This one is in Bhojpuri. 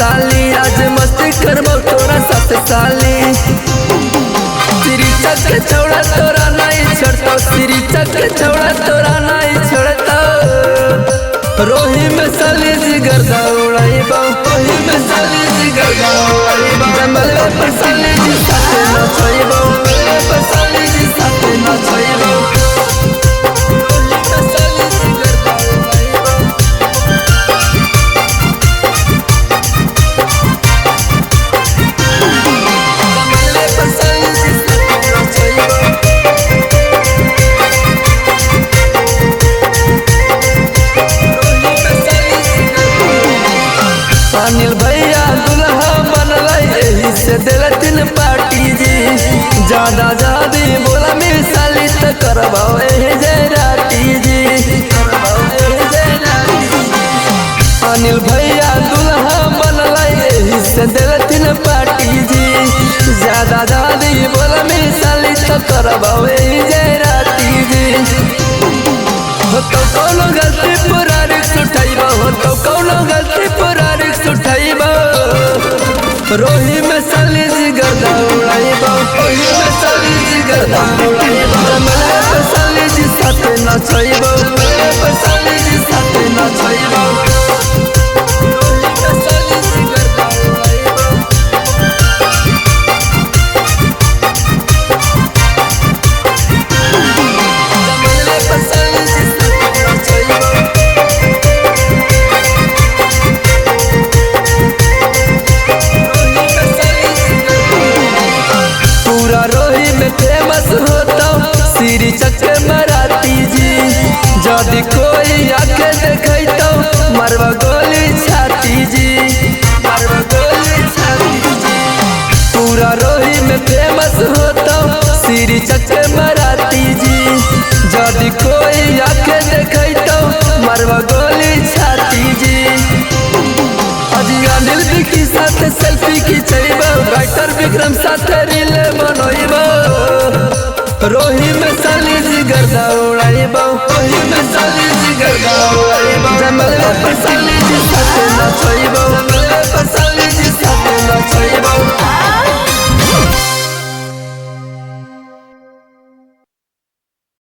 साली आज मस्ती करबो तोरा साथ साली। सिरी चक छौड़ा तोरा नहीं छोड़तो, सिरी चक छौड़ा तोरा नहीं छोड़तो। रोही में साली जिगर दौड़ाइबो, रोही में साली जिगर दौड़ाइबो। जंगल पर साली जी साथे नचैबो, पर साली जी साथे नचैबो। अनिल भैया दुल्हा बनल यही से दिलथिन पार्टी जी। ज्यादा जादी बोला मेरी साली तो करबाओ जय राती जी। अनिल भैया दुल्हा बनल यही से दिलथिन पार्टी जी। ज्यादा जादी बोला मेरी साली तो करबाओ जय राती जी। हो तो कौनो गलती पूरा रिक्स उठाइबो, हो तो कौनो गलती पूरा रिक्स उठाइबो। रोही में साली जिगर दौड़ाइबो, रोही में साली जिगर दौड़ाइबो। जंगल पर साली जी साथे नचैबो, जंगल पर साली जी साथे नचैबो। रोही में साली जिगर दौड़ाइबो। जंगल पर साली जी साथे नचैबो। पूरा रोही में फेमस होता सिरी चक्के मराती जी। जदि कोई आके देखे तो मरवा गोली छाती जी, मरवा गोली छाती जी। पूरा रोही में फेमस होता सिरी चक्के मराती जी। जदि कोई आके देखे तो मरवा गोली छाती जी। अजी अनिल विकी साथ सेल्फी खिंचैबो, राइटर विक्रम साथ रील बनैबो। रोही में साली जिगर दौड़ाइबो, रोही में साली जिगर दौड़ाइबो। जंगल पर साली जी साथे नचैबो, जंगल पर साली जी साथे नचैबो।